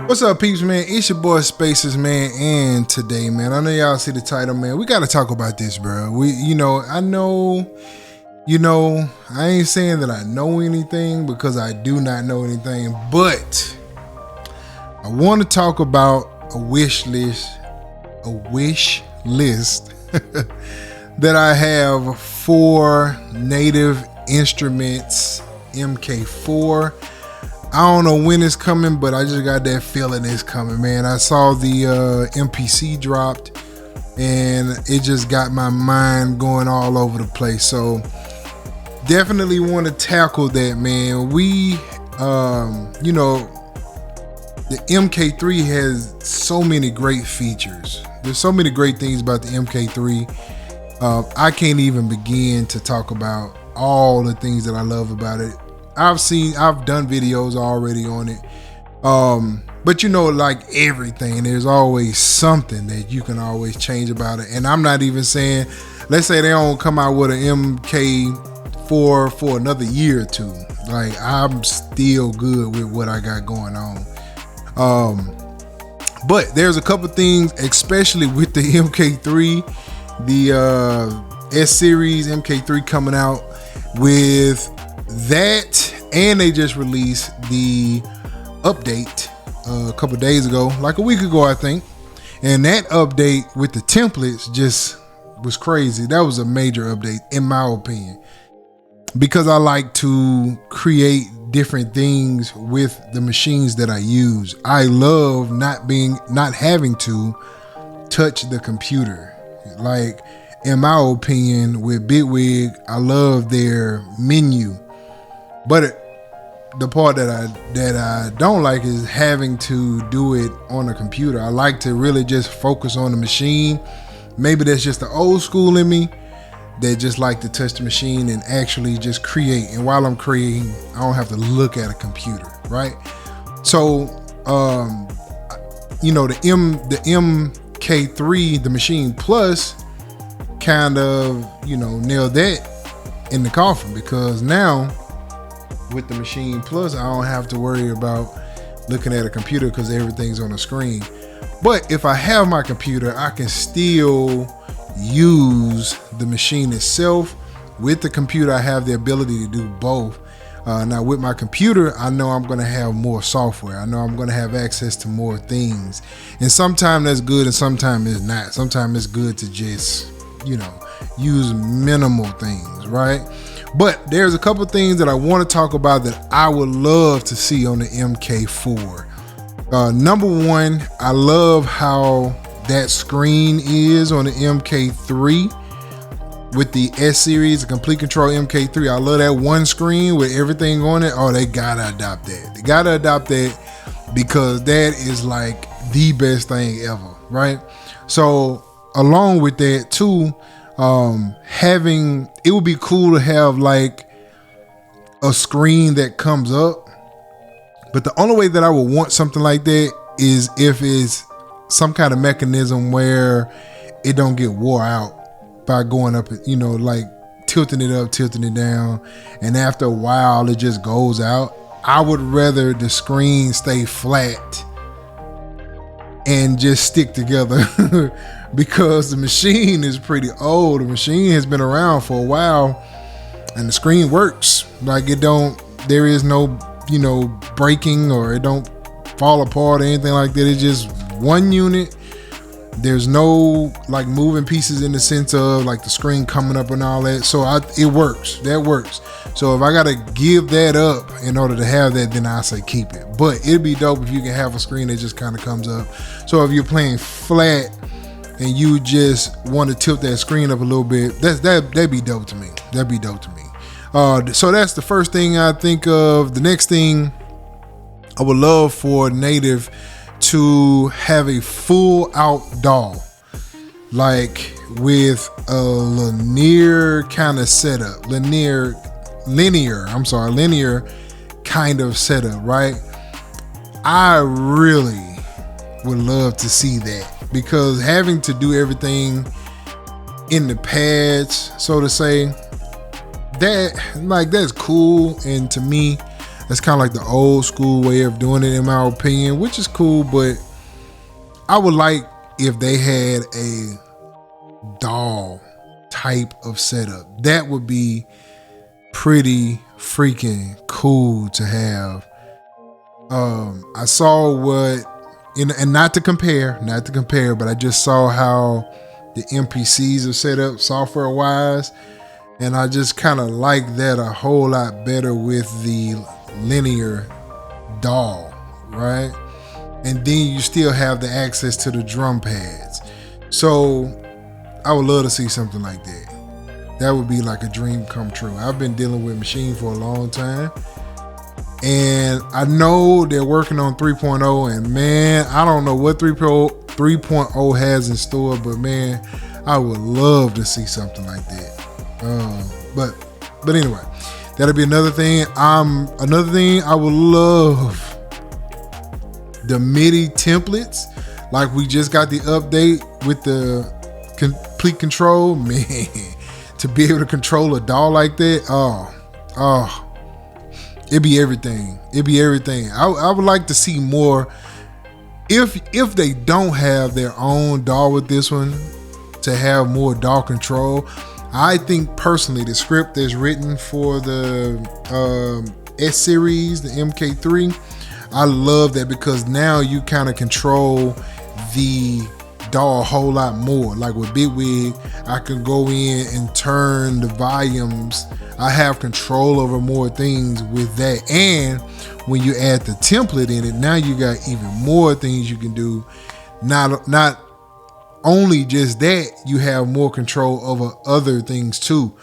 What's up, peeps, man? It's your boy Spaces, man, and today, man, I know y'all see the title, man. We gotta talk about this, bro. I ain't saying that I know anything because I do not know anything, but I want to talk about a wish list that I have for Native Instruments MK4. I don't know when it's coming, but I just got that feeling it's coming, man. I saw the MPC dropped and it just got my mind going all over the place. So definitely want to tackle that, man. The MK3 has so many great features. There's so many great things about the MK3. I can't even begin to talk about all the things that I love about it. I've done videos already on it. But like everything, there's always something that you can always change about it. And I'm not even saying, let's say they don't come out with an MK4 for another year or two. Like, I'm still good with what I got going on. But there's a couple things, especially with the MK3, the S series MK3 coming out with that, and they just released the update a couple days ago, like a week ago, I think. And that update with the templates just was crazy. That was a major update, in my opinion, because I like to create different things with the machines that I use. I love not having to touch the computer. Like, in my opinion, with Bitwig, I love their menu, but the part that I don't like is having to do it on a computer. I like to really just focus on the machine. Maybe that's just the old school in me that just like to touch the machine and actually just create. And while I'm creating, I don't have to look at a computer, right? So, the MK3, the Machine Plus, kind of, nailed that in the coffin, because now with the Machine Plus, I don't have to worry about looking at a computer because everything's on the screen. But if I have my computer, I can still use the machine itself. With the computer, I have the ability to do both. Now with my computer, I know I'm going to have more software. I know I'm going to have access to more things. And sometimes that's good and sometimes it's not. Sometimes it's good to just, use minimal things, right? But there's a couple things that I want to talk about that I would love to see on the MK4. Number one, I love how that screen is on the MK3 with the S series, the Complete Control MK3. I love that one screen with everything on it. Oh, they gotta adopt that. They gotta adopt that because that is like the best thing ever, right? So along with that too, it would be cool to have like a screen that comes up. But the only way that I would want something like that is if it's some kind of mechanism where it don't get wore out by going up, like tilting it up, tilting it down, and after a while it just goes out. I would rather the screen stay flat and just stick together because the machine is pretty old. The machine has been around for a while and the screen works. Like, there is no, breaking, or it don't fall apart or anything like that. It's just one unit. There's no like moving pieces in the sense of like the screen coming up and all that. So it works. That works. So if I gotta give that up in order to have that, then I say keep it. But it'd be dope if you can have a screen that just kind of comes up. So if you're playing flat and you just want to tilt that screen up a little bit, that'd be dope to me. That'd be dope to me. So that's the first thing I think of. The next thing, I would love for Native to have a full out DAW, like with a linear kind of setup, linear kind of setup, right? I really would love to see that, because having to do everything in the pads, so to say, that's cool. And to me, That's kind of like the old school way of doing it, in my opinion, which is cool. But I would like if they had a DAW type of setup. That would be pretty freaking cool to have. I saw what, and not to compare, but I just saw how the MPCs are set up software wise, and I just kind of like that a whole lot better with the linear DAW, right? And then you still have the access to the drum pads. So I would love to see something like that. That would be like a dream come true. I've been dealing with Maschine for a long time, and I know they're working on 3.0, and man, I don't know what 3.0 has in store, but man, I would love to see something like that. But anyway, that'll be another thing. Another thing I would love, the MIDI templates. Like we just got the update with the Komplete control, man. To be able to control a DAW like that, it'd be everything. It'd be everything. I would like to see more. If they don't have their own DAW with this one, to have more DAW control. I think personally the script that's written for the S series, the MK3, I love that, because now you kind of control the DAW a whole lot more. Like with Bitwig, I can go in and turn the volumes. I have control over more things with that. And when you add the template in it, now you got even more things you can do. Not only just that, you have more control over other things too.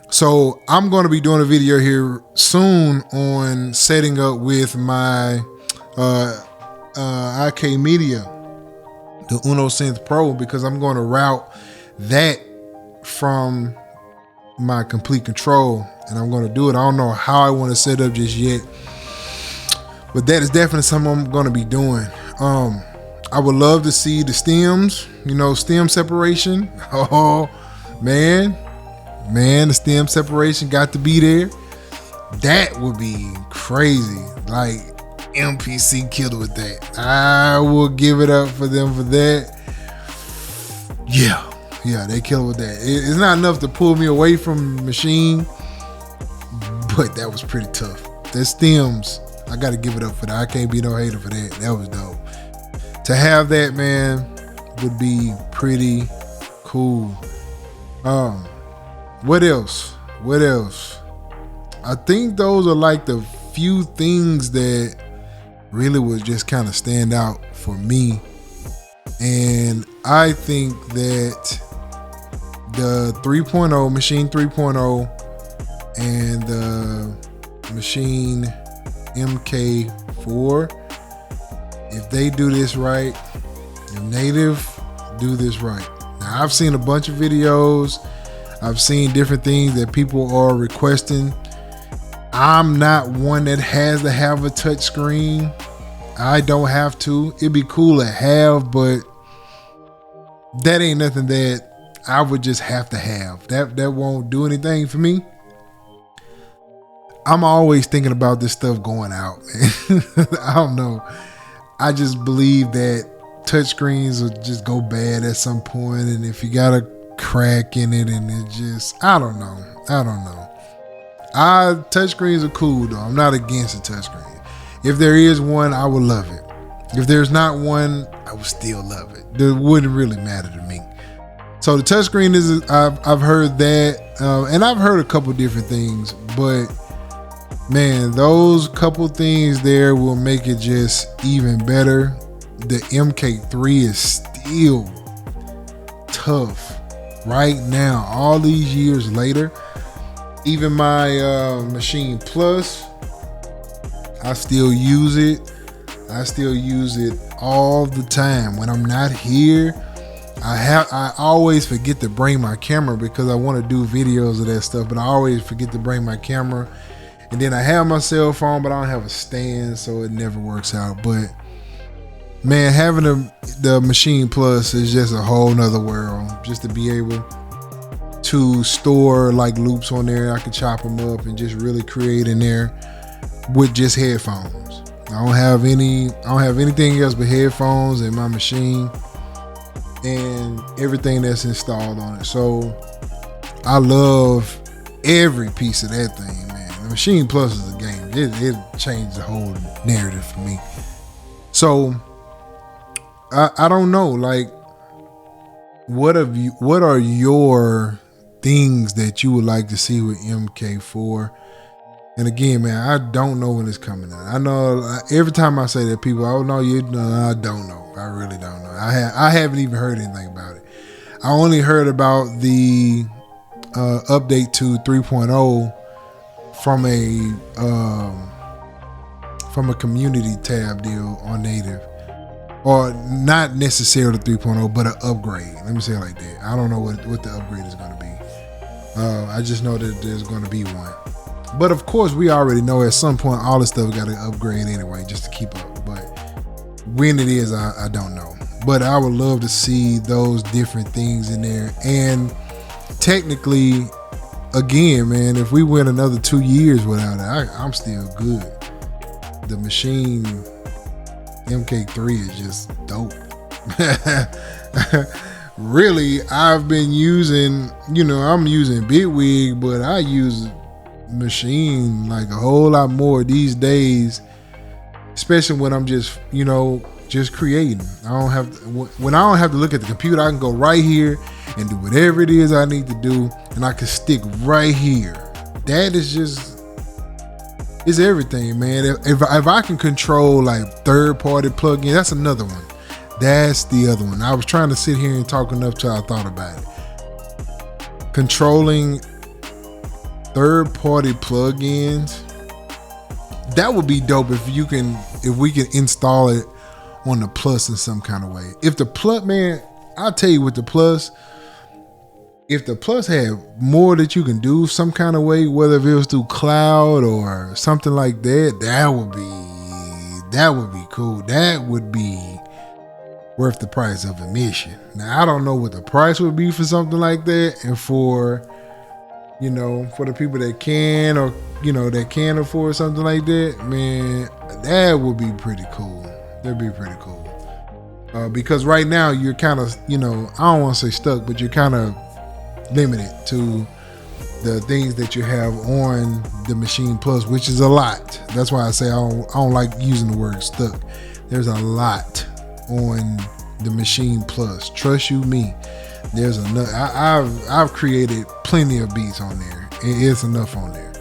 So I'm going to be doing a video here soon on setting up with my IK Media, the Uno Synth Pro, because I'm going to route that from my Komplete control, and I'm going to do it. I don't know how I want to set up just yet, but that is definitely something I'm going to be doing. I would love to see the stems, stem separation. Oh man, the stem separation got to be there. That would be crazy. Like MPC killed with that. I will give it up for them for that. Yeah, they killed with that. It's not enough to pull me away from Maschine, but that was pretty tough. The stems, I got to give it up for that. I can't be no hater for that. That was dope. To have that, man, would be pretty cool. What else? I think those are like the few things that really would just kind of stand out for me. And I think that the 3.0, Maschine 3.0, and the Maschine MK4, if they do this right, if Native do this right. Now, I've seen a bunch of videos. I've seen different things that people are requesting. I'm not one that has to have a touch screen. I don't have to. It'd be cool to have, but that ain't nothing that I would just have to have. That won't do anything for me. I'm always thinking about this stuff going out, man. I don't know. I just believe that touchscreens will just go bad at some point, and if you got a crack in it, and it just, I don't know. Touchscreens are cool though. I'm not against a touchscreen. If there is one, I would love it. If there's not one, I would still love it. It wouldn't really matter to me. So the touchscreen is, I've heard that, and I've heard a couple different things, but man, those couple things there will make it just even better. The MK3 is still tough right now, all these years later. Even my Machine Plus, I still use it. I still use it all the time. When I'm not here, I always forget to bring my camera because I want to do videos of that stuff, but I always forget to bring my camera. And then I have my cell phone, but I don't have a stand, so it never works out. But man, having the Machine Plus is just a whole nother world. Just to be able to store like loops on there, I can chop them up and just really create in there. with just headphones. I don't have anything else but headphones and my machine and everything that's installed on it. So I love every piece of that thing, man. The Machine Plus is a game. It changed the whole narrative for me. So I don't know, like, what are your things that you would like to see with MK4? And again, man, I don't know when it's coming out. I know every time I say that, people, oh no, you know, I don't know. I really don't know. I haven't even heard anything about it. I only heard about the update to 3.0 from a community tab deal on Native, or not necessarily 3.0, but an upgrade. Let me say it like that. I don't know what the upgrade is going to be. I just know that there's going to be one. But of course, we already know at some point all this stuff got to upgrade anyway, just to keep up. But when it is, I don't know. But I would love to see those different things in there. And technically, again, man, if we went another 2 years without it, I'm still good. The Machine MK3 is just dope. Really, I've been using, I'm using Bitwig, but I use Machine like a whole lot more these days, especially when I'm just creating. When I don't have to look at the computer, I can go right here and do whatever it is I need to do, and I can stick right here. That is just, it's everything, man. If I can control like third-party plugins, that's another one. That's the other one. I was trying to sit here and talk enough till I thought about it. Controlling third-party plugins, that would be dope if we can install it on the Plus in some kind of way. If the Plus, man, I'll tell you with the Plus, if the Plus had more that you can do some kind of way, whether if it was through cloud or something like that, that would be cool. That would be worth the price of admission. Now, I don't know what the price would be for something like that, and for the people that can, or that can afford something like that, man, that would be pretty cool. That'd be pretty cool. Because right now you're kind of, I don't want to say stuck, but you're kind of limited to the things that you have on the Machine Plus, which is a lot. That's why I say I don't like using the word stuck. There's a lot on the Machine Plus. Trust you me. There's enough. I've created plenty of beats on there. It's enough on there.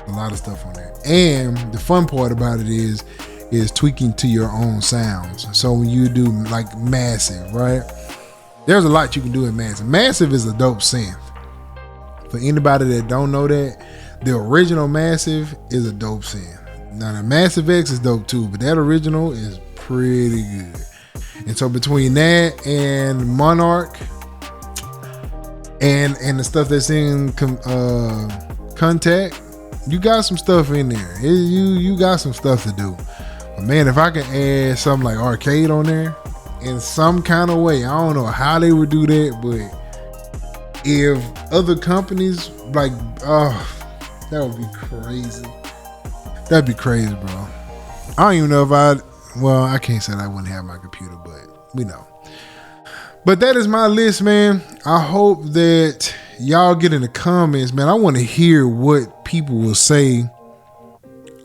A lot of stuff on there. And the fun part about it is tweaking to your own sounds. So when you do like Massive, right? There's a lot you can do in Massive. Massive is a dope synth. For anybody that don't know that, the original Massive is a dope synth. Now the Massive X is dope too, but that original is pretty good. And so between that and Monarch and the stuff that's in Contact, you got some stuff in there. You got some stuff to do. But man, if I can add something like Arcade on there in some kind of way, I don't know how they would do that, but if other companies like, that would be crazy. That'd be crazy, bro. I don't even know if I can't say that I wouldn't have my computer, but we know. But that is my list, man. I hope that y'all get in the comments, man. I want to hear what people will say.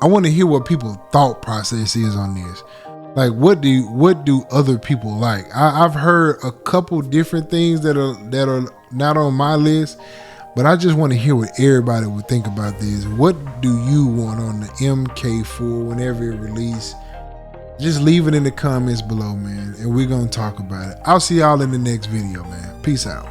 I want to hear what people's thought process is on this. Like, what do other people like? I've heard a couple different things that are not on my list, but I just want to hear what everybody would think about this. What do you want on the MK4 whenever it releases? Just leave it in the comments below, man, and we're gonna talk about it. I'll see y'all in the next video, man. Peace out.